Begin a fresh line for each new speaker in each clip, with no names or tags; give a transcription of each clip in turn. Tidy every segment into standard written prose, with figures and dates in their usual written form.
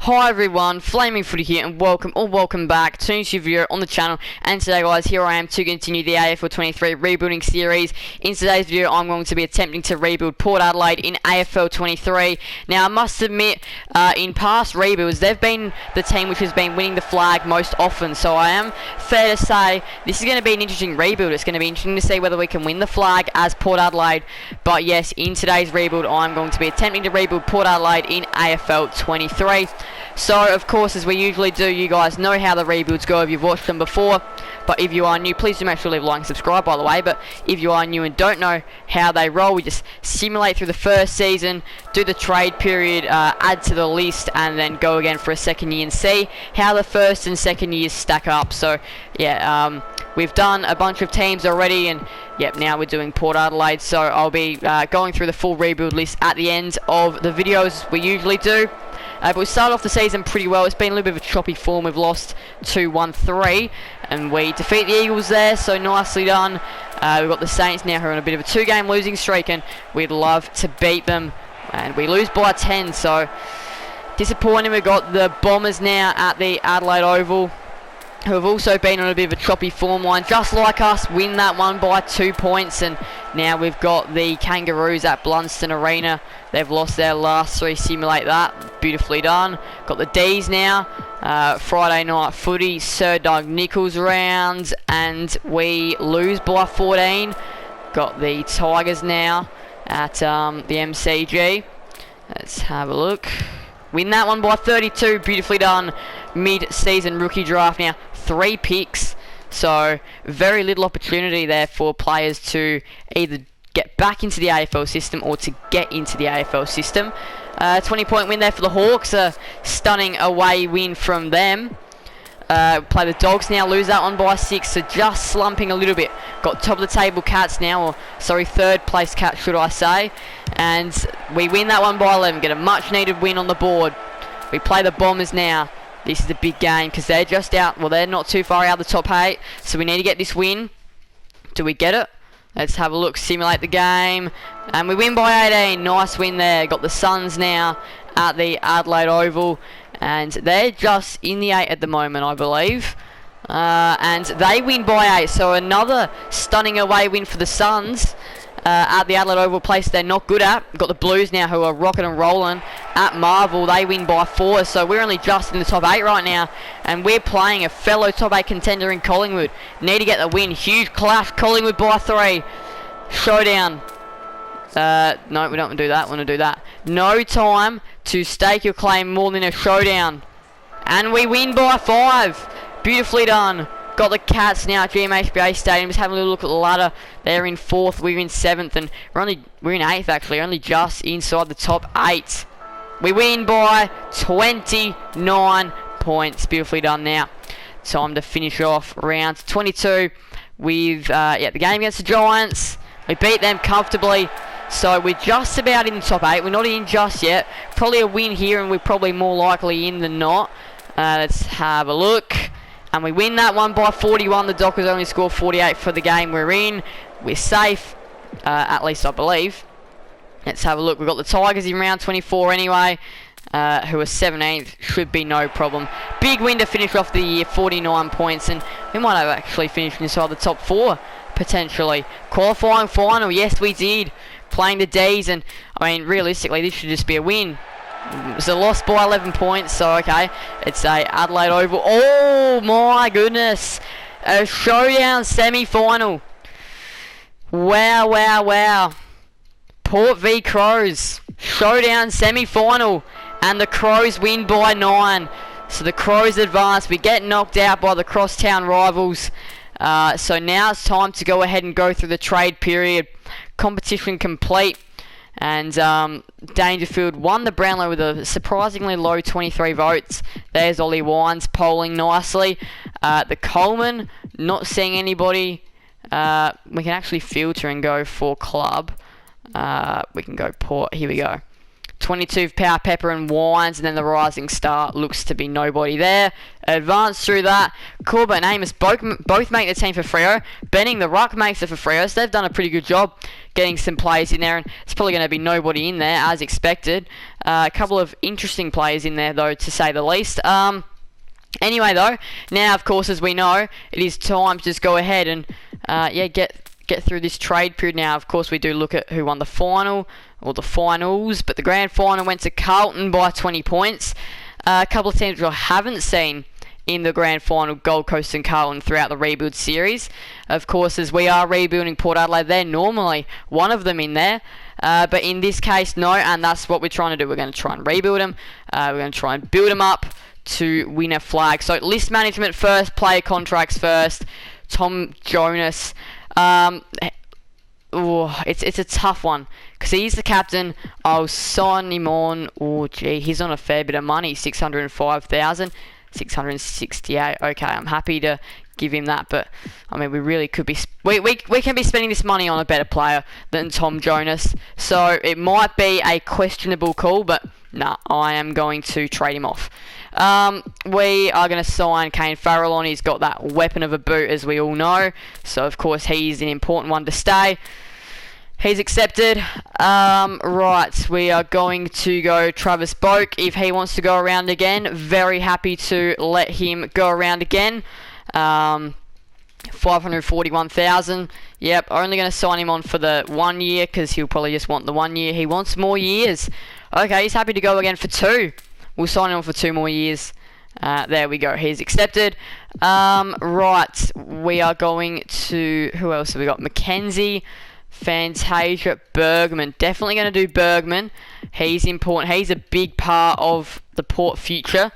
Hi everyone, Flaming Footy here, and welcome back to a new video on the channel. And today, guys, here I am to continue the AFL 23 rebuilding series. In today's video, I'm going to be attempting to rebuild Port Adelaide in AFL 23. Now, I must admit, in past rebuilds, they've been the team which has been winning the flag most often. So I am fair to say this is going to be an interesting rebuild. It's going to be interesting to see whether we can win the flag as Port Adelaide. But yes, in today's rebuild, I'm going to be attempting to rebuild Port Adelaide in AFL 23. So, of course, as we usually do, you guys know how the rebuilds go if you've watched them before. But if you are new, please do make sure to leave a like and subscribe, by the way. But if you are new and don't know how they roll, we just simulate through the first season, do the trade period, add to the list, and then go again for a second year and see how the first and second years stack up. So, yeah, we've done a bunch of teams already, and yep, now we're doing Port Adelaide. So I'll be going through the full rebuild list at the end of the videos we usually do. But we started off the season pretty well. It's been a little bit of a choppy form. We've lost 2-1-3, and we defeat the Eagles there, so nicely done. We've got the Saints now who are on a bit of a 2-game losing streak, and we'd love to beat them. And we lose by 10, so disappointing. We've got the Bombers now at the Adelaide Oval, who have also been on a bit of a choppy form line, just like us, win that one by 2 points. And now we've got the Kangaroos at Blunston Arena. They've lost their last three, simulate that, beautifully done. Got the D's now, Friday night footy, Sir Doug Nichols rounds, and we lose by 14. Got the Tigers now at the MCG. Let's have a look. Win that one by 32, beautifully done. Mid-season rookie draft now, 3 picks, so very little opportunity there for players to either get back into the AFL system or to get into the AFL system. 20-point win there for the Hawks, a stunning away win from them. Play the Dogs now, lose that one by 6, so just slumping a little bit. Got top of the table Cats now, or sorry, third place Cats should I say, and we win that one by 11, get a much needed win on the board. We play the Bombers now. This is a big game because they're just out, well, they're not too far out of the top 8, so we need to get this win. Do we get it? Let's have a look, simulate the game, and we win by 18. Nice win there. Got the Suns now at the Adelaide Oval, and they're just in the 8 at the moment, I believe. And they win by 8, so another stunning away win for the Suns at the Adelaide Oval, place they're not good at. Got the Blues now who are rocking and rolling at Marvel. They win by 4, so we're only just in the top 8 right now, and we're playing a fellow top 8 contender in Collingwood. Need to get the win. Huge clash. Collingwood by 3. Showdown. No, we don't want to do that. We want to do that. No time to stake your claim more than a showdown. And we win by 5. Beautifully done. Got the Cats now at GMHBA Stadium. Just having a little look at the ladder. They're in 4th. We're in 7th, and we're in 8th actually. Only just inside the top 8. We win by 29 points. Beautifully done now. Time to finish off round 22 with the game against the Giants. We beat them comfortably. So we're just about in the top 8. We're not in just yet. Probably a win here, and we're probably more likely in than not. Let's have a look. And we win that one by 41. The Dockers only score 48 for the game we're in. We're safe, at least I believe. Let's have a look. We've got the Tigers in round 24 anyway, who are 17th. Should be no problem. Big win to finish off the year, 49 points. And we might have actually finished inside the top 4, potentially. Qualifying final, yes we did. Playing the D's, and I mean, realistically, this should just be a win. It's a loss by 11 points, so okay. It's a Adelaide Oval. Oh my goodness. A showdown semi-final. Wow, wow, wow. Port v Crows. Showdown semi-final. And the Crows win by 9. So the Crows advance. We get knocked out by the crosstown rivals. So now it's time to go ahead and go through the trade period. Competition complete. And Dangerfield won the Brownlow with a surprisingly low 23 votes. There's Ollie Wines polling nicely. The Coleman, not seeing anybody. We can actually filter and go for club. We can go Port. Here we go. 22 Power Pepper and Wines, and then the Rising Star looks to be nobody there. Advance through that. Corbett and Amos both make the team for Freo. Benning the ruck makes it for Freo, so they've done a pretty good job getting some players in there, and it's probably going to be nobody in there as expected. A couple of interesting players in there, though, to say the least. Anyway, though, now, of course, as we know, it is time to just go ahead and, get through this trade period. Now, of course, we do look at who won the final, or the finals, but the grand final went to Carlton by 20 points. A couple of teams I haven't seen in the grand final, Gold Coast and Carlton, throughout the rebuild series. Of course, as we are rebuilding Port Adelaide, they're normally one of them in there. But in this case, no, and that's what we're trying to do. We're going to try and rebuild them. We're going to try and build them up to win a flag. So list management first, player contracts first. Tom Jonas. It's a tough one because he's the captain. I'll sign him on. Oh, gee, he's on a fair bit of money, 605,000, 668. Okay, I'm happy to give him that, but I mean, we really could be. We can be spending this money on a better player than Tom Jonas. So it might be a questionable call, but nah, I am going to trade him off. We are going to sign Kane Farrell on. He's got that weapon of a boot, as we all know. So, of course, he's an important one to stay. He's accepted. Right, we are going to go Travis Boak. If he wants to go around again, very happy to let him go around again. 541,000. Yep, only going to sign him on for the 1 year because he'll probably just want the 1 year. He wants more years. Okay, he's happy to go again for 2. We'll sign him on for 2 more years. There we go. He's accepted. Right, we are going to... Who else have we got? Mackenzie, Fantasia, Bergman. Definitely going to do Bergman. He's important. He's a big part of the Port future.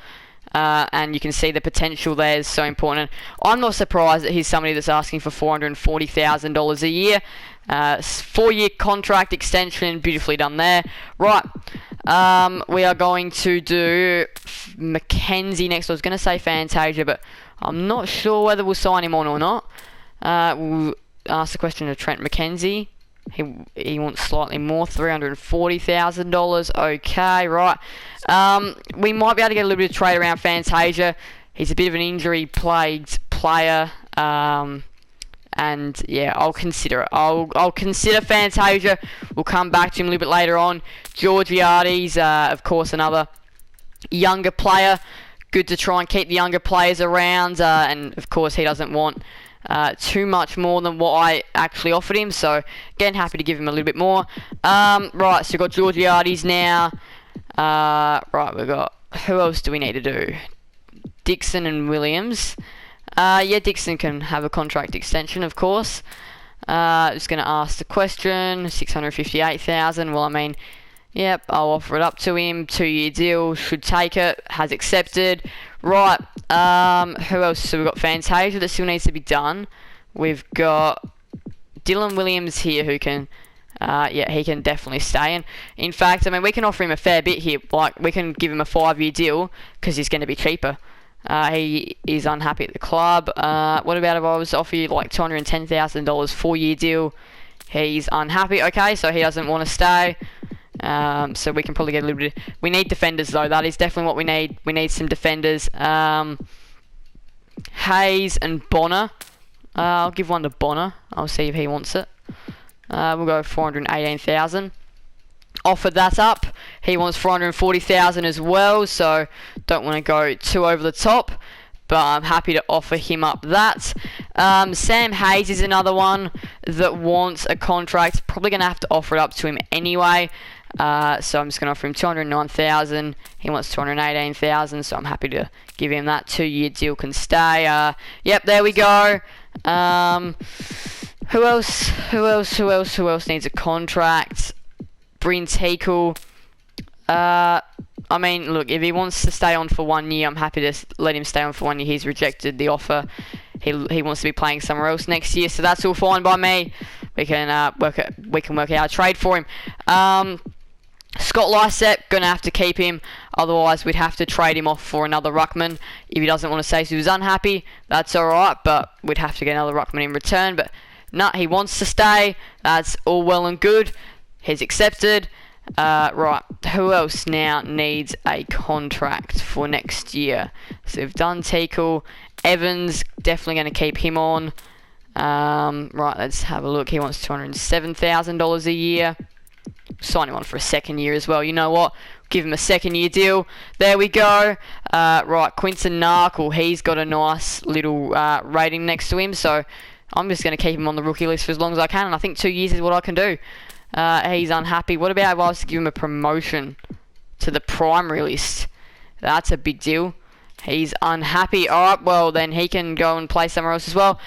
And you can see the potential there is so important. I'm not surprised that he's somebody that's asking for $440,000 a year. 4-year contract extension, beautifully done there. Right, we are going to do Mackenzie next. I was going to say Fantasia, but I'm not sure whether we'll sign him on or not. We'll ask the question of Trent Mackenzie. He wants slightly more, $340,000. Okay, right. We might be able to get a little bit of trade around Fantasia. He's a bit of an injury-plagued player. And yeah, I'll consider it. I'll consider Fantasia. We'll come back to him a little bit later on. Georgiades, of course, another younger player. Good to try and keep the younger players around. And of course, he doesn't want too much more than what I actually offered him. So again, happy to give him a little bit more. Right, so we've got Georgiades now. Right, we've got... Who else do we need to do? Dixon and Williams. Yeah, Dixon can have a contract extension, of course. Just going to ask the question. 658,000. Well, I mean, yep, I'll offer it up to him. 2-year deal. Should take it. Has accepted. Right. Who else? So we've got Fantasia that still needs to be done. We've got Dylan Williams here who can... yeah, he can definitely stay. And in fact, I mean, we can offer him a fair bit here. Like, we can give him a 5-year deal because he's going to be cheaper. He is unhappy at the club. What about if I was to offer you like $210,000, 4-year deal? He's unhappy. Okay, so he doesn't want to stay. So we can probably get a little bit... We need defenders, though. That is definitely what we need. We need some defenders. Hayes and Bonner. I'll give one to Bonner. I'll see if he wants it. We'll go 418,000. Offered that up. He wants 440,000 as well, so don't want to go too over the top, but I'm happy to offer him up that. Sam Hayes is another one that wants a contract. Probably going to have to offer it up to him anyway. So I'm just going to offer him 209,000. He wants 218,000, so I'm happy to give him that. 2-year deal can stay. Yep, there we go. Who else needs a contract? Bryn Teakle. I mean, look, if he wants to stay on for 1 year, I'm happy to let him stay on for 1 year. He's rejected the offer. He wants to be playing somewhere else next year, so that's all fine by me. We can work out a trade for him. Scott Lysette, gonna have to keep him. Otherwise, we'd have to trade him off for another ruckman. If he doesn't want to say so he's unhappy, that's all right. But we'd have to get another ruckman in return. But no, he wants to stay. That's all well and good. He's accepted. Right, who else now needs a contract for next year? So we've done Teakle. Evans, definitely going to keep him on. Right, let's have a look. He wants $207,000 a year. Sign him on for a 2nd year as well. You know what? give him a 2nd-year deal. There we go. Right, Quinton Narkle, he's got a nice little rating next to him, so I'm just going to keep him on the rookie list for as long as I can, and I think 2 years is what I can do. He's unhappy. What about if I was to give him a promotion to the primary list? That's a big deal. He's unhappy. Alright, well, then he can go and play somewhere else as well.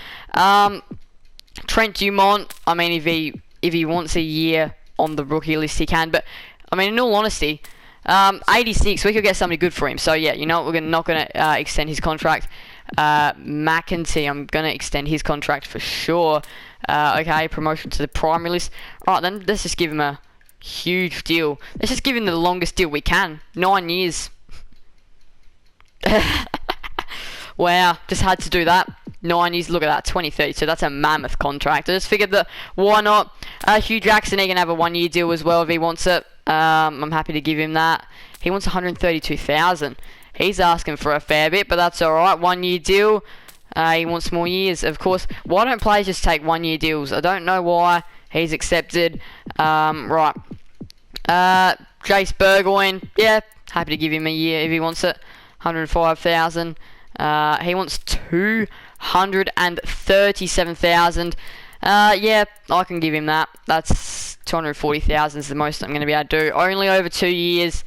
Trent Dumont, I mean, if he wants a year on the rookie list, he can, but, I mean, in all honesty, 86, we could get somebody good for him. So, yeah, you know what, we're not going to extend his contract. McEntee, I'm going to extend his contract for sure. Okay, promotion to the primary list. Alright, then let's just give him a huge deal. Let's just give him the longest deal we can. 9 years. Wow, just had to do that. 9 years, look at that, 2032. That's a mammoth contract. I just figured that, why not? Hugh Jackson, he can have a 1-year deal as well if he wants it. I'm happy to give him that. He wants 132,000. He's asking for a fair bit, but that's alright. 1-year deal. He wants more years, of course. Why don't players just take 1-year deals? I don't know why. He's accepted. Right. Jace Burgoyne. Yeah, happy to give him a year if he wants it. 105,000. He wants 237,000. Yeah, I can give him that. That's 240,000 is the most I'm going to be able to do. Only over 2 years.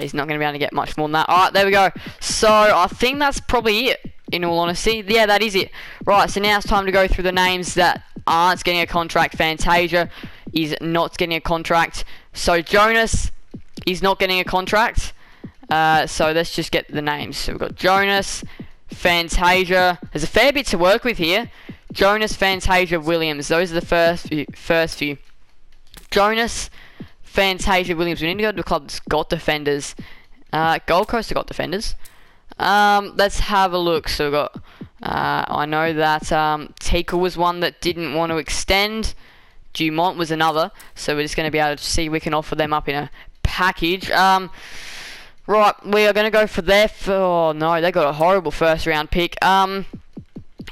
He's not going to be able to get much more than that. Alright, there we go. So, I think that's probably it, in all honesty. Yeah, that is it. Right, so now it's time to go through the names that aren't getting a contract. Fantasia is not getting a contract. So, Jonas is not getting a contract. So, let's just get the names. So, we've got Jonas, Fantasia. There's a fair bit to work with here. Jonas, Fantasia, Williams. Those are the first few. Jonas, Fantasia, Williams. We need to go to a club that's got defenders. Gold Coast have got defenders. Let's have a look. So we've got, I know that Tika was one that didn't want to extend. Dumont was another. So we're just going to be able to see if we can offer them up in a package. Right, we are going to go for their... Oh, no, they got a horrible first-round pick.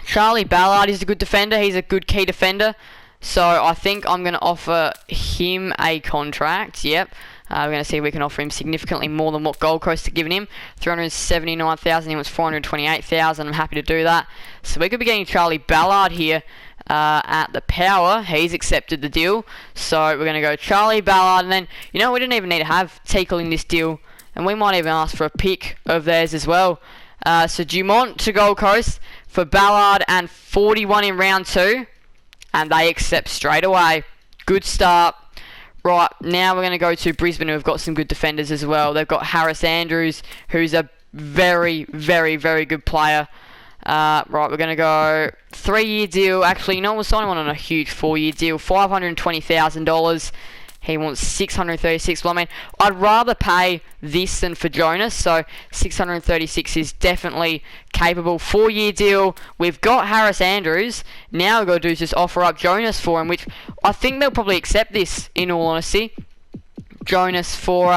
Charlie Ballard is a good defender. He's a good key defender. So I think I'm going to offer him a contract. Yep. We're going to see if we can offer him significantly more than what Gold Coast are giving him. 379,000. He wants 428,000. I'm happy to do that. So we could be getting Charlie Ballard here at the Power. He's accepted the deal. So we're going to go Charlie Ballard. And then, you know, we didn't even need to have Tickle in this deal. And we might even ask for a pick of theirs as well. So Dumont to Gold Coast for Ballard and 41 in round 2. And they accept straight away. Good start. Right, now we're going to go to Brisbane, who have got some good defenders as well. They've got Harris Andrews, who's a very, very, very good player. Right, we're going to go 3-year deal. Actually, you know, we'll sign him on a huge 4-year deal. $520,000. He wants 636. Well, I mean, I'd rather pay this than for Jonas, so 636 is definitely capable. 4-year deal. We've got Harris Andrews. Now we've got to do is just offer up Jonas for him, which I think they'll probably accept this, in all honesty. Jonas for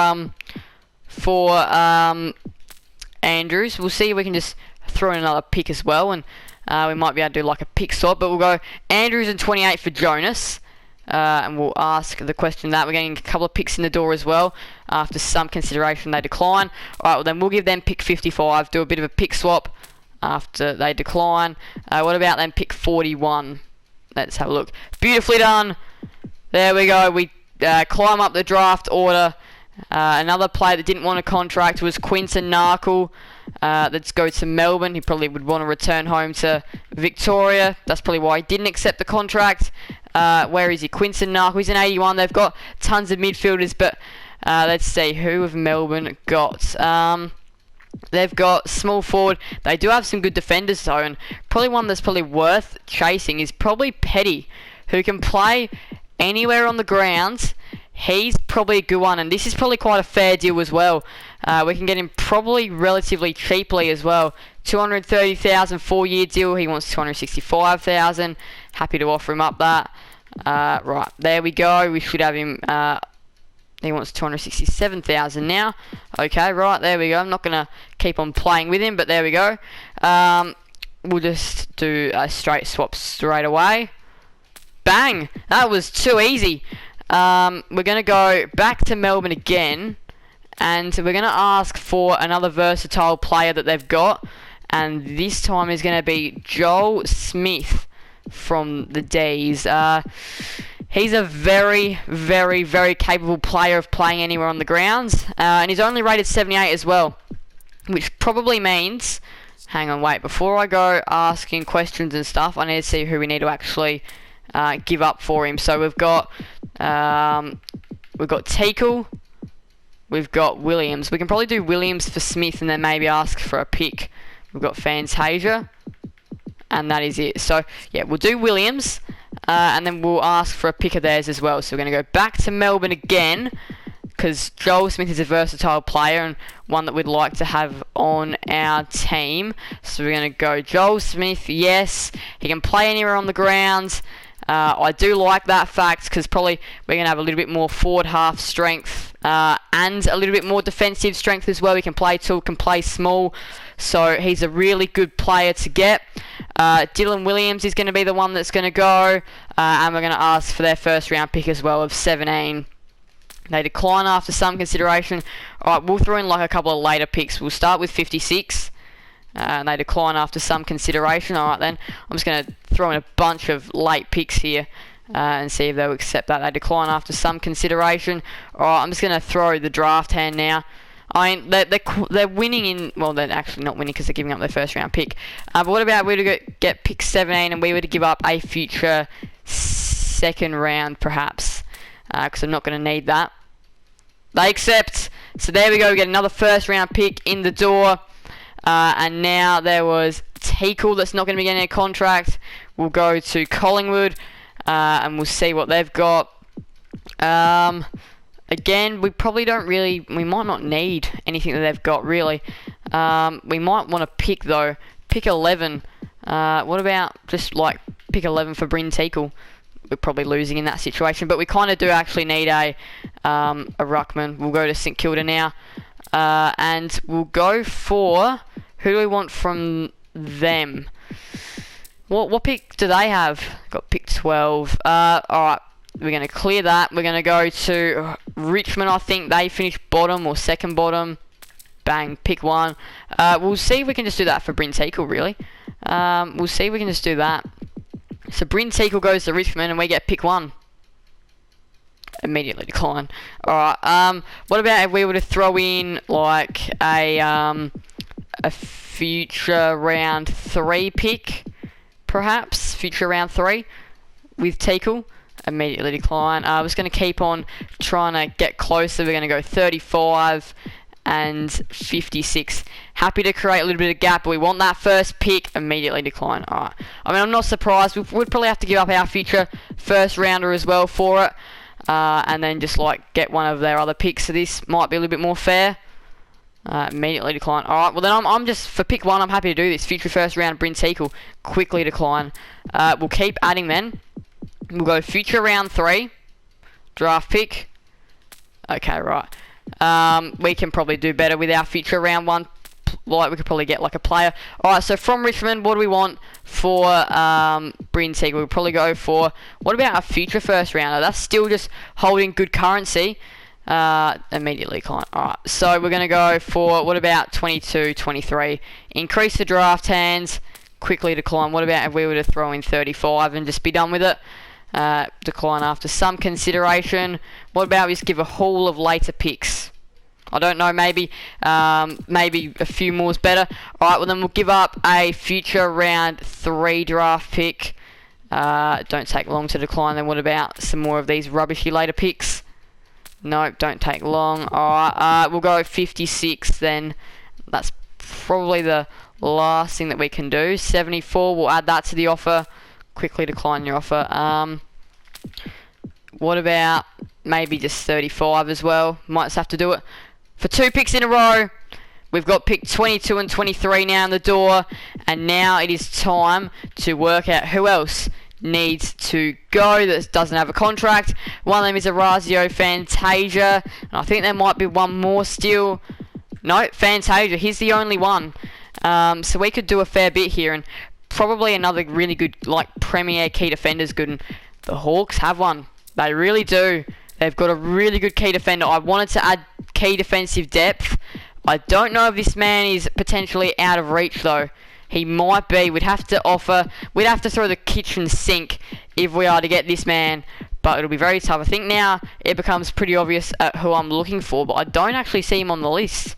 Andrews. We'll see if we can just throw in another pick as well, and we might be able to do like a pick swap, but we'll go Andrews and 28 for Jonas. And we'll ask the question that we're getting a couple of picks in the door as well. After some consideration, they decline. Alright, well then we'll give them pick 55. Do a bit of a pick swap after they decline. What about then pick 41? Let's have a look. Beautifully done. There we go. We climb up the draft order. Another player that didn't want a contract was Quinton Narkle. Let's go to Melbourne. He probably would want to return home to Victoria. That's probably why he didn't accept the contract. Where is he? Quinton Narkle. He's an 81. They've got tons of midfielders, but let's see. Who have Melbourne got? They've got small forward. They do have some good defenders, though, and probably one that's probably worth chasing is probably Petty, who can play anywhere on the ground. He's probably a good one, and this is probably quite a fair deal as well. We can get him probably relatively cheaply as well. 230,000 4-year deal. He wants 265,000. Happy to offer him up that. Right, there we go. We should have him. He wants 267,000 now. Okay, right, there we go. I'm not going to keep on playing with him, but there we go. We'll just do a straight swap straight away. Bang! That was too easy. We're going to go back to Melbourne again. And we're going to ask for another versatile player that they've got. And this time is going to be Joel Smith from the D's. He's a very, very, very capable player of playing anywhere on the grounds. And he's only rated 78 as well. Which probably means... Hang on, wait. Before I go asking questions and stuff, I need to see who we need to actually give up for him. So we've got Teakle. We've got Williams. We can probably do Williams for Smith and then maybe ask for a pick. We've got Fantasia. And that is it. So, yeah, we'll do Williams. And then we'll ask for a pick of theirs as well. So we're going to go back to Melbourne again. Because Joel Smith is a versatile player and one that we'd like to have on our team. So we're going to go Joel Smith, yes. He can play anywhere on the grounds. I do like that fact because probably we're going to have a little bit more forward half strength and a little bit more defensive strength as well. He can play tall, can play small. So he's a really good player to get. Dylan Williams is going to be the one that's going to go. And we're going to ask for their first round pick as well of 17. They decline after some consideration. Alright, we'll throw in like a couple of later picks. We'll start with 56. And they decline after some consideration. Alright then, I'm just going to throw in a bunch of late picks here and see if they'll accept that. They decline after some consideration. Alright, I'm just going to throw the draft hand now. I mean, they're winning in... Well, they're actually not winning because they're giving up their first round pick. But what about we were to get pick 17 and we were to give up a future second round perhaps? Because I'm not going to need that. They accept. So there we go. We get another first round pick in the door. And now there was Teakle that's not going to be getting a contract. We'll go to Collingwood. And we'll see what they've got. Again, we probably don't really... We might not need anything that they've got, really. We might want to pick, though. Pick 11. What about just, like, pick 11 for Bryn Teakle? We're probably losing in that situation, but we kind of do actually need a ruckman. We'll go to St Kilda now, and we'll go for... Who do we want from them? What pick do they have? Got pick 12. Alright, we're going to clear that. We're going to go to Richmond. I think they finished bottom or second bottom. Bang, pick 1. We'll see if we can just do that for Bryn Teakle, really. We'll see if we can just do that. So Bryn Teakle goes to Richmond and we get pick 1. Immediately decline. Alright, what about if we were to throw in like a future round 3 pick? Perhaps? Future round 3 with Teakle? Immediately decline. I was going to keep on trying to get closer. We're going to go 35 and 56. Happy to create a little bit of gap, but we want that first pick. Immediately decline. Alright. I mean, I'm not surprised. We'd probably have to give up our future first rounder as well for it. And then just like get one of their other picks. So this might be a little bit more fair. Immediately decline. Alright, well then I'm just, for pick 1, I'm happy to do this. Future first round, Bryn Teakle. Quickly decline. We'll keep adding then. We'll go future round 3. Draft pick. Okay, right. We can probably do better with our future round 1. Like, we could probably get like a player. Alright, so from Richmond, what do we want for Bryn Teakle? We'll probably go for... What about a future first rounder? That's still just holding good currency. Immediately decline. Alright, so we're going to go for... What about 22, 23? Increase the draft hands. Quickly decline. What about if we were to throw in 35 and just be done with it? Decline after some consideration. What about we just give a haul of later picks? I don't know, maybe a few more is better. Alright, well then we'll give up a future round 3 draft pick. Don't take long to decline. Then what about some more of these rubbishy later picks? No, don't take long. Alright, we'll go 56 then. That's probably the last thing that we can do. 74, we'll add that to the offer. Quickly decline your offer. What about maybe just 35 as well? Might just have to do it. For 2 picks in a row, we've got pick 22 and 23 now in the door. And now it is time to work out who else needs to go that doesn't have a contract. One of them is Orazio Fantasia. And I think there might be one more still. No, Fantasia. He's the only one. So we could do a fair bit here. And probably another really good, like, premier key defender's good. And the Hawks have one. They really do. They've got a really good key defender. I wanted to add key defensive depth. I don't know if this man is potentially out of reach though. He might be. We'd have to throw the kitchen sink if we are to get this man, but it'll be very tough. I think now it becomes pretty obvious who I'm looking for, but I don't actually see him on the list.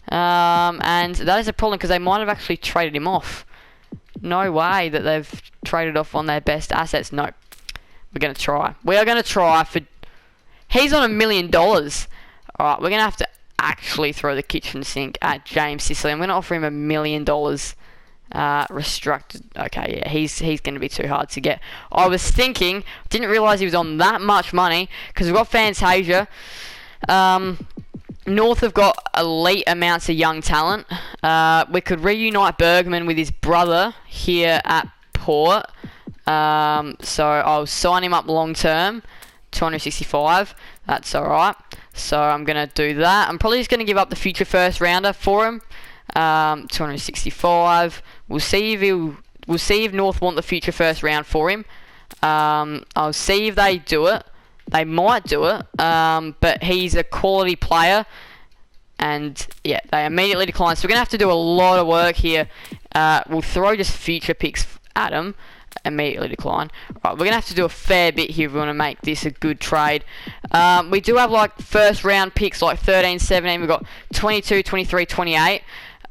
And that is a problem because they might have actually traded him off. No way that they've traded off on their best assets. No. We're going to try. We are going to try for... He's on $1 million. Alright, we're going to have to actually throw the kitchen sink at James Sicily. I'm going to offer him $1 million. Restructured. Okay, yeah, he's going to be too hard to get. I was thinking, didn't realise he was on that much money, because we've got Fantasia. North have got elite amounts of young talent. We could reunite Bergman with his brother here at Port. So I'll sign him up long term, 265. That's alright. So I'm going to do that. I'm probably just going to give up the future first rounder for him. 265. We'll see if North want the future first round for him. I'll see if they do it. They might do it, but he's a quality player, and yeah, they immediately decline. So we're gonna have to do a lot of work here. We'll throw just future picks at him. Immediately decline. Right, we're gonna have to do a fair bit here if we want to make this a good trade. We do have like first round picks like 13, 17. We've got 22, 23, 28.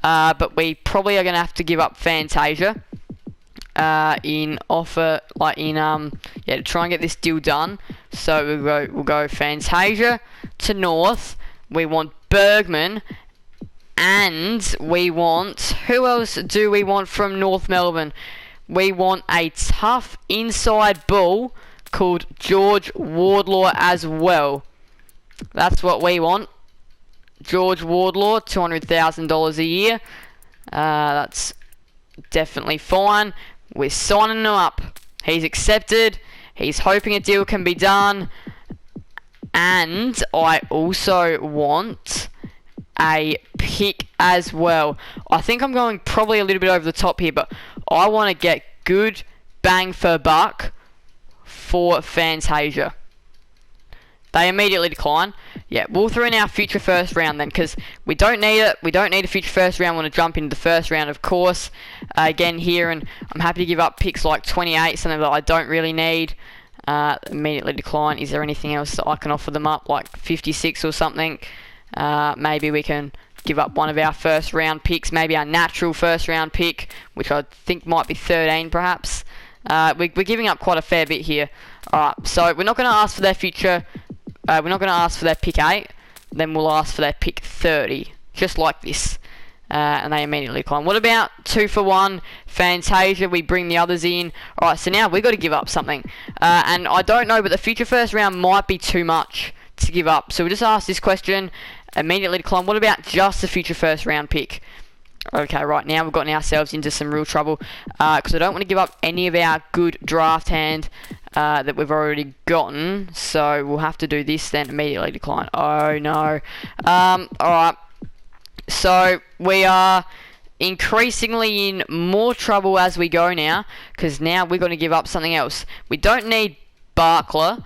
But we probably are gonna have to give up Fantasia to try and get this deal done. So we'll go Fantasia to North. We want Bergman, and we want, who else do we want from North Melbourne? We want a tough inside bull called George Wardlaw as well. That's what we want. George Wardlaw, $200,000 a year. That's definitely fine. We're signing him up. He's accepted. He's hoping a deal can be done. And I also want a pick as well. I think I'm going probably a little bit over the top here, but I want to get good bang for buck for Fantasia. They immediately decline. Yeah, we'll throw in our future first round then, because we don't need it. We don't need a future first round. We want to jump into the first round, of course. Again here, and I'm happy to give up picks like 28, something that I don't really need. Immediately decline. Is there anything else that I can offer them up, like 56 or something? Maybe we can give up one of our first round picks, maybe our natural first round pick, which I think might be 13 perhaps. We're giving up quite a fair bit here. Alright, so we're not going to ask for their future. We're not going to ask for their pick 8. Then we'll ask for their pick 30. Just like this. And they immediately decline. What about 2 for 1? Fantasia, we bring the others in. Alright, so now we've got to give up something. And I don't know, but the future first round might be too much to give up. So we'll just ask this question. Immediately decline. What about just the future first round pick? Okay, right now we've gotten ourselves into some real trouble. Because I don't want to give up any of our good draft hand that we've already gotten. So we'll have to do this then. Immediately decline. Oh no. Alright. So we are increasingly in more trouble as we go now. Because now we're going to give up something else. We don't need Barkler.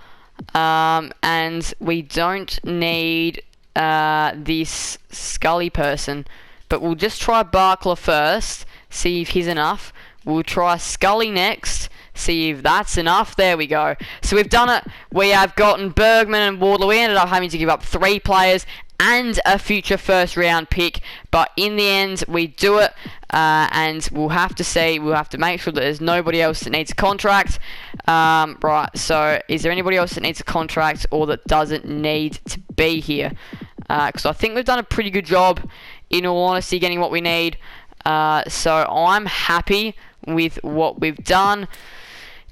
And we don't need this Scully person. But we'll just try Barkler first, see if he's enough. We'll try Scully next, see if that's enough. There we go. So we've done it. We have gotten Bergman and Wardlaw. We ended up having to give up 3 players and a future first round pick. But in the end, we do it. And we'll have to make sure that there's nobody else that needs a contract. Right, so is there anybody else that needs a contract or that doesn't need to be here? Because I think we've done a pretty good job, in all honesty, getting what we need. So I'm happy with what we've done.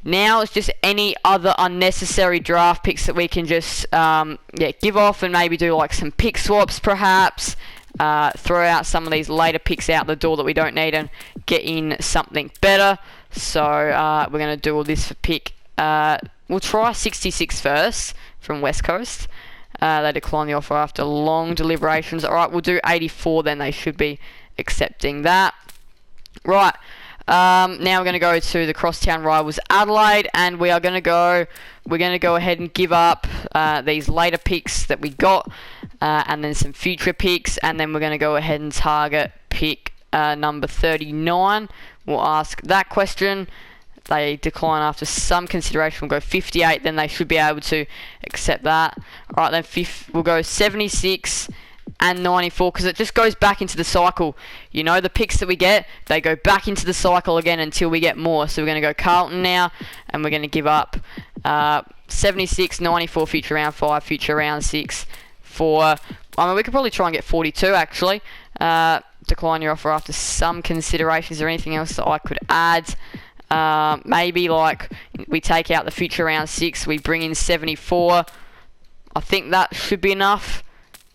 Now it's just any other unnecessary draft picks that we can just give off, and maybe do like some pick swaps perhaps. Throw out some of these later picks out the door that we don't need and get in something better. So we're going to do all this for pick. We'll try 66 first from West Coast. They decline the offer after long deliberations. Alright, we'll do 84 then. They should be accepting that. Right. Now we're going to go to the crosstown rivals Adelaide, and we're going to go ahead and give up these later picks that we got, and then some future picks, and then we're going to go ahead and target pick number 39. We'll ask that question. They decline after some consideration. We'll go 58, then they should be able to accept that. Alright, then we'll go 76 and 94, because it just goes back into the cycle. You know, the picks that we get, they go back into the cycle again until we get more. So we're going to go Carlton now, and we're going to give up 76, 94, future round 5, future round 6 for... I mean, we could probably try and get 42, actually. Decline your offer after some consideration. Is there anything else that I could add? Maybe like we take out the future round 6, we bring in 74. I think that should be enough.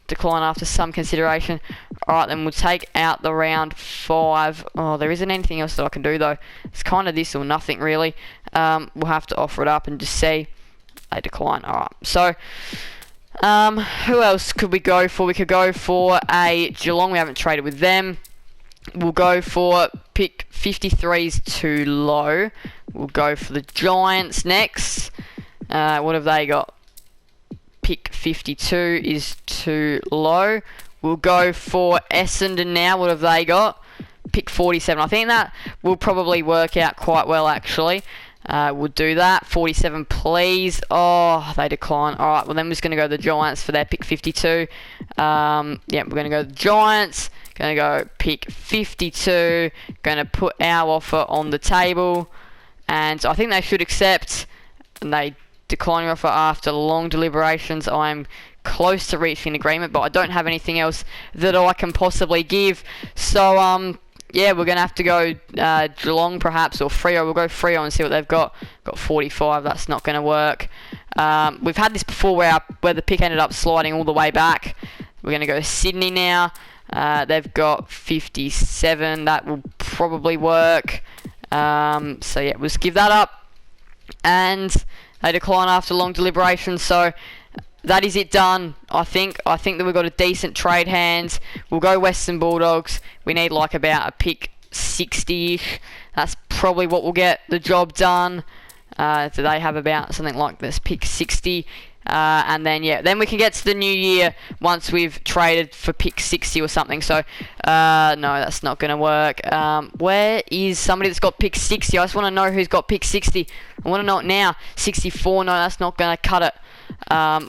Decline after some consideration. Alright, then we'll take out the round 5. Oh, there isn't anything else that I can do though. It's kind of this or nothing really. We'll have to offer it up and just see. They decline. Alright, so who else could we go for? We could go for a Geelong. We haven't traded with them. We'll go for pick 53's too low. We'll go for the Giants next. What have they got? Pick 52 is too low. We'll go for Essendon now. What have they got? Pick 47. I think that will probably work out quite well, actually. We'll do that. 47, please. Oh, they decline. Alright, well then we're just going to go to the Giants for their pick 52. Yeah, we're going to go to the Giants. Going to go pick 52. Going to put our offer on the table. And I think they should accept. And they decline your offer after long deliberations. I'm close to reaching an agreement, but I don't have anything else that I can possibly give. So, yeah, we're going to have to go Geelong perhaps, or Freo. We'll go Freo and see what they've got. Got 45. That's not going to work. We've had this before where the pick ended up sliding all the way back. We're going to go Sydney now. They've got 57. That will probably work. So, yeah, we'll just give that up. And they decline after long deliberation. So that is it done. I think that we've got a decent trade hands. We'll go Western Bulldogs. We need like about a pick 60-ish. That's probably what will get the job done. Do they have about something like this, pick 60? And then, yeah, then we can get to the new year once we've traded for pick 60 or something. So, no, that's not going to work. Where is somebody that's got pick 60? I just want to know who's got pick 60. I want to know it now. 64, no, that's not going to cut it.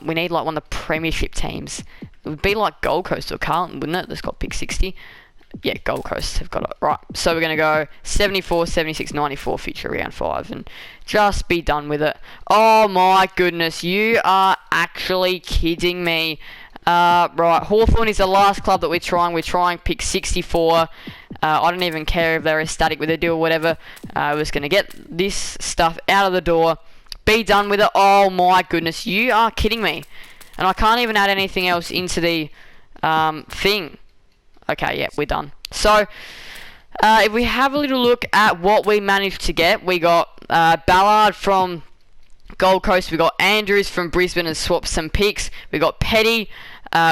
We need, like, one of the premiership teams. It would be like Gold Coast or Carlton, wouldn't it, that's got pick 60? Yeah, Gold Coast have got it. Right, so we're going to go 74, 76, 94, future round 5, and just be done with it. Oh my goodness, you are actually kidding me. Right, Hawthorn is the last club that we're trying. We're trying pick 64. I don't even care if they're ecstatic with the deal or whatever. We're just going to get this stuff out of the door. Be done with it. Oh my goodness, you are kidding me. And I can't even add anything else into the thing. Okay, yeah, we're done. So, if we have a little look at what we managed to get, we got Ballard from Gold Coast, we got Andrews from Brisbane and swapped some picks, we got Petty,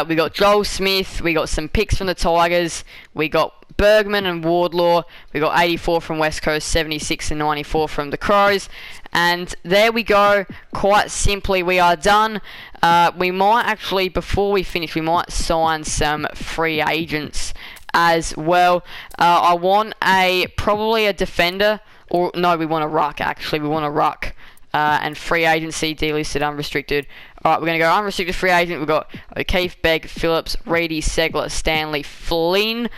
we got Joel Smith, we got some picks from the Tigers, we got Bergman and Wardlaw, we got 84 from West Coast, 76 and 94 from the Crows, and there we go. Quite simply, we are done. We might actually, before we finish, we might sign some free agents as well. I want probably a defender, or no, we want a ruck actually. We want a ruck. And free agency, delisted, unrestricted. Alright, we're going to go unrestricted free agent. We've got O'Keefe, Begg, Phillips, Reedy, Segler, Stanley, Flynn.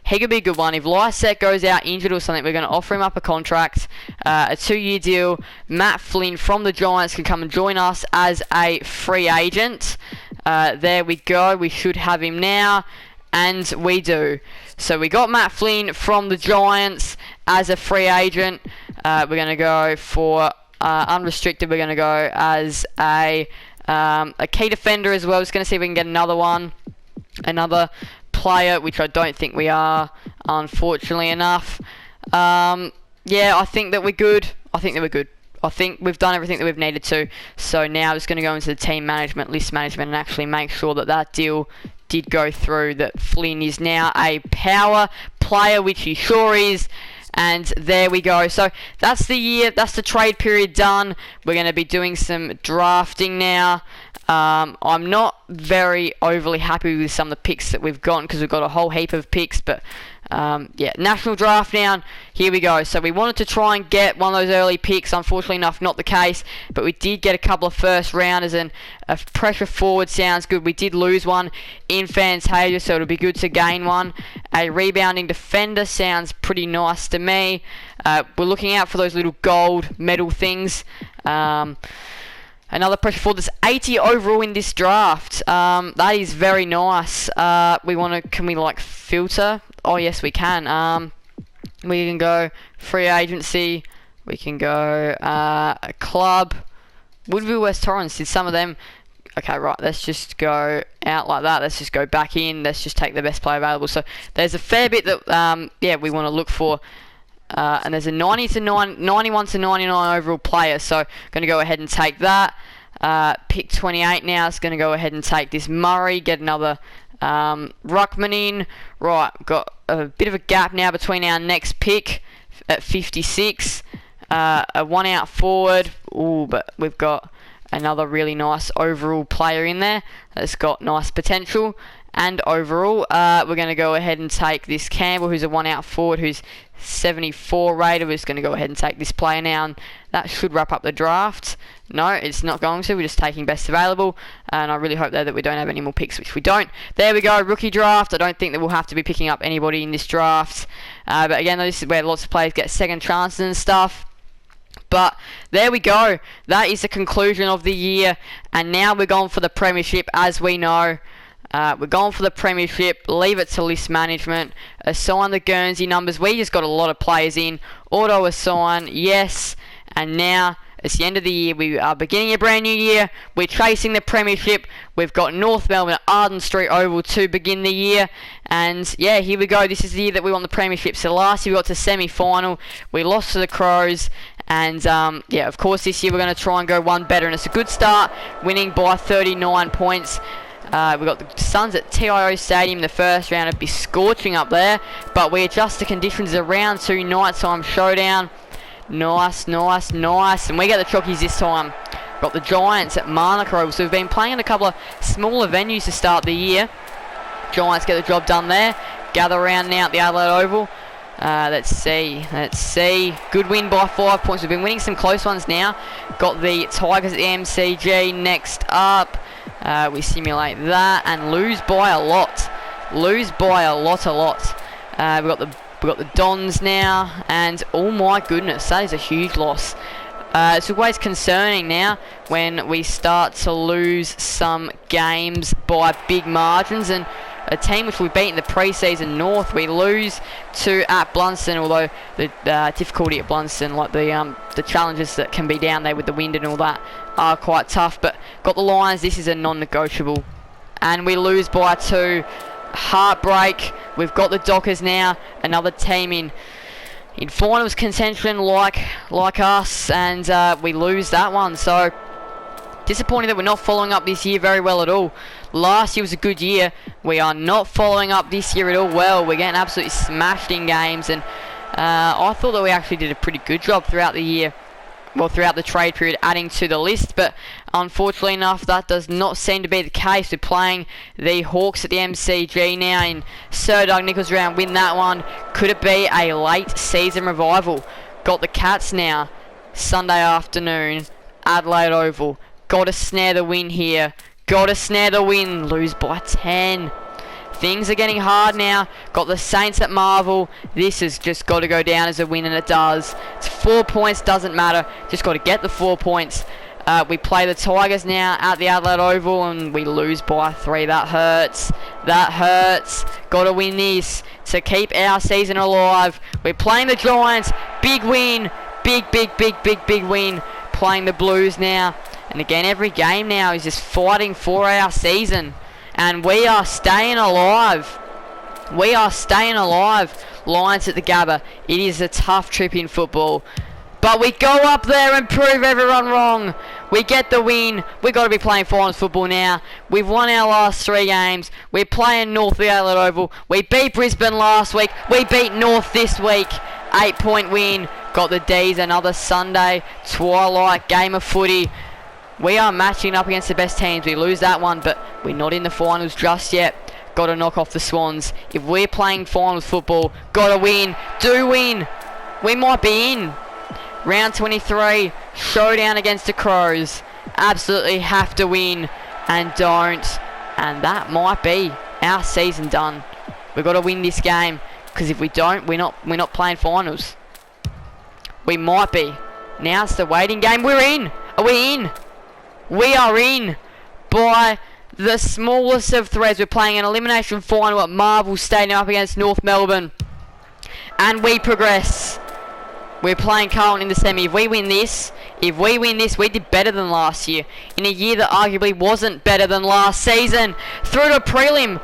He could be a good one. If Lysette goes out injured or something, we're going to offer him up a contract, a 2-year deal. Matt Flynn from the Giants can come and join us as a free agent. There we go. We should have him now. And we do. So we got Matt Flynn from the Giants as a free agent. We're going to go for unrestricted. We're going to go as a key defender as well. Just going to see if we can get another player, which I don't think we are, unfortunately enough. Yeah, I think that we're good. I think we've done everything that we've needed to. So now I'm just going to go into the team management, list management, and actually make sure that deal did go through, that Flynn is now a power player, which he sure is. And there we go. So that's the year. That's the trade period done. We're going to be doing some drafting now. I'm not very overly happy with some of the picks that we've gotten because we've got a whole heap of picks. But yeah, national draft now. Here we go. So we wanted to try and get one of those early picks. Unfortunately enough, not the case. But we did get a couple of first rounders, and a pressure forward sounds good. We did lose one in Fantasia, so it'll be good to gain one. A rebounding defender sounds pretty nice to me. We're looking out for those little gold medal things. Another pressure forward. There's 80 overall in this draft. That is very nice. Can we like filter? Oh yes, we can. We can go free agency. We can go a club. Woodville West Torrens. Did some of them? Okay, right. Let's just go out like that. Let's just go back in. Let's just take the best player available. So there's a fair bit that yeah, we want to look for. And there's a 91 to 99 overall player, so going to go ahead and take that. Pick 28 now is going to go ahead and take this Murray, get another ruckman in. Right, got a bit of a gap now between our next pick at 56. A one out forward. Ooh, but we've got another really nice overall player in there that's got nice potential. And overall, we're going to go ahead and take this Campbell, who's a one out forward, who's 74 rated. We're just going to go ahead and take this player now, and that should wrap up the draft. No, it's not going to. We're just taking best available, and I really hope there that we don't have any more picks, which we don't. There we go, rookie draft. I don't think that we'll have to be picking up anybody in this draft. But again, this is where lots of players get second chances and stuff. But there we go. That is the conclusion of the year, and now we're going for the premiership, as we know. We're going for the premiership. Leave it to list management. Assign the Guernsey numbers. We just got a lot of players in. Auto assign. Yes. And now it's the end of the year. We are beginning a brand new year. We're chasing the premiership. We've got North Melbourne at Arden Street Oval to begin the year. And yeah, here we go. This is the year that we won the premiership. So last year we got to semi-final. We lost to the Crows. And yeah, of course this year we're going to try and go one better. And it's a good start, winning by 39 points. We've got the Suns at TIO Stadium in the first round. It'd be scorching up there, but we adjust the conditions around to nighttime showdown. Nice, nice, nice. And we get the Chockies this time. Got the Giants at Marnacro. So we've been playing in a couple of smaller venues to start the year. Giants get the job done there. Gather around now at the Adelaide Oval. Let's see. Good win by 5 points. We've been winning some close ones now. Got the Tigers at the MCG next up. We simulate that and lose by a lot. We've got the Dons now, and oh my goodness, that is a huge loss. It's always concerning now when we start to lose some games by big margins, and a team which we beat in the preseason North, we lose to at Blunston, although the difficulty at Blunston, like the challenges that can be down there with the wind and all that, are quite tough. But got the Lions, this is a non-negotiable, and we lose by 2. Heartbreak. We've got the Dockers now, another team in finals contention like us, and we lose that one. So disappointing that we're not following up this year very well at all. Last year was a good year. We are not following up this year at all well. We're getting absolutely smashed in games, and I thought that we actually did a pretty good job throughout the year. Well, throughout the trade period, adding to the list, but unfortunately enough, that does not seem to be the case. We're playing the Hawks at the MCG now in Sir Doug Nicholls round. Win that one. Could it be a late season revival? Got the Cats now. Sunday afternoon, Adelaide Oval. Got to snare the win here. Got to snare the win. Lose by 10. Things are getting hard now. Got the Saints at Marvel. This has just got to go down as a win, and it does. It's 4 points, doesn't matter. Just got to get the 4 points. We play the Tigers now at the Adelaide Oval, and we lose by 3. That hurts. That hurts. Got to win this to keep our season alive. We're playing the Giants. Big win. Big win. Playing the Blues now. And again, every game now is just fighting for our season. And we are staying alive. We are staying alive. Lions at the Gabba. It is a tough trip in football. But we go up there and prove everyone wrong. We get the win. We've got to be playing finals football now. We've won our last 3 games. We're playing North the Adelaide Oval. We beat Brisbane last week. We beat North this week. 8-point win. Got the D's another Sunday. Twilight game of footy. We are matching up against the best teams. We lose that one, but we're not in the finals just yet. Got to knock off the Swans. If we're playing finals football, got to win. Do win. We might be in. Round 23, showdown against the Crows. Absolutely have to win and don't. And that might be our season done. We've got to win this game, because if we don't, we're not playing finals. We might be. Now it's the waiting game. We're in. Are we in? We are in by the smallest of threads. We're playing an elimination final at Marvel Stadium up against North Melbourne. And we progress. We're playing Carlton in the semi. If we win this, we did better than last year. In a year that arguably wasn't better than last season. Through to prelim.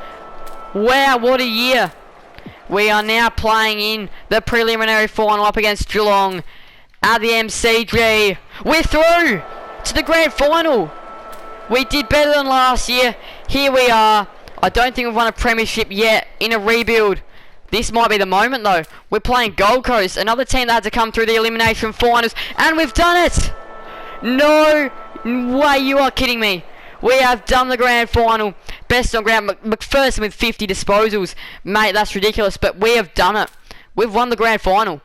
Wow, what a year. We are now playing in the preliminary final up against Geelong at the MCG. We're through to the grand final. We did better than last year. Here we are. I don't think we've won a premiership yet in a rebuild. This might be the moment though. We're playing Gold Coast, another team that had to come through the elimination finals, and we've done it! No way, you are kidding me. We have done the grand final. Best on ground, McPherson with 50 disposals. Mate, that's ridiculous, but we have done it. We've won the grand final.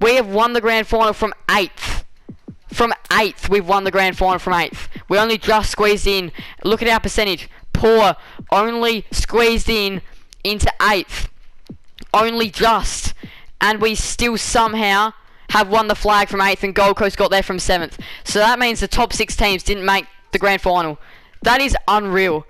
We have won the grand final from 8th. From 8th, we've won the grand final from 8th. We only just squeezed in. Look at our percentage. Poor. Only squeezed in into 8th. Only just. And we still somehow have won the flag from 8th, and Gold Coast got there from 7th. So that means the top 6 teams didn't make the grand final. That is unreal.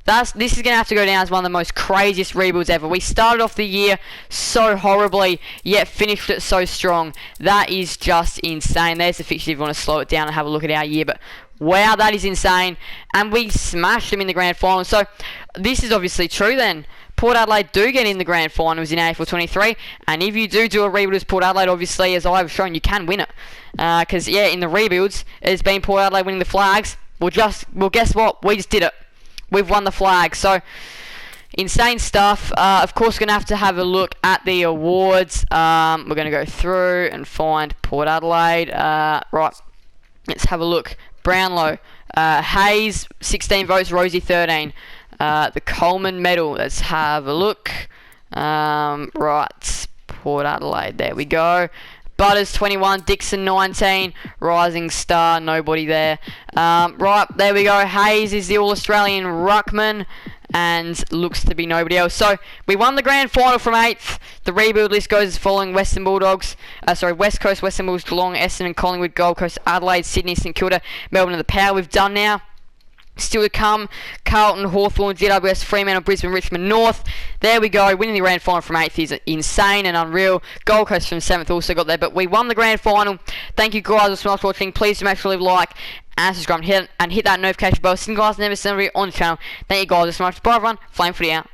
This is going to have to go down as one of the most craziest rebuilds ever. We started off the year so horribly, yet finished it so strong. That is just insane. There's the fixture if you want to slow it down and have a look at our year. But wow, that is insane. And we smashed them in the grand final. So this is obviously true then. Port Adelaide do get in the grand finals in AFL 23. And if you do a rebuild as Port Adelaide, obviously, as I've shown, you can win it. Because, yeah, in the rebuilds, it's been Port Adelaide winning the flags. Well, guess what? We just did it. We've won the flag. So, insane stuff. Of course, we're going to have a look at the awards. We're going to go through and find Port Adelaide. Right. Let's have a look. Brownlow. Hayes, 16 votes. Rosie, 13. The Coleman medal. Let's have a look. Right. Port Adelaide. There we go. Butters 21, Dixon 19, Rising Star, nobody there. Right, there we go. Hayes is the All-Australian Ruckman, and looks to be nobody else. So, we won the grand final from 8th. The rebuild list goes as following: West Coast, Western Bulldogs, Geelong, Essendon and Collingwood, Gold Coast, Adelaide, Sydney, St Kilda, Melbourne and the Power. We've done now. Still to come, Carlton, Hawthorn, GWS, Fremantle, Brisbane, Richmond, North. There we go. Winning the grand final from 8th is insane and unreal. Gold Coast from 7th also got there, but we won the grand final. Thank you guys so much for watching. Please do make sure to leave a like and subscribe and hit that notification bell. See you guys never on the channel. Thank you guys so much. Bye everyone. Flame Footy out.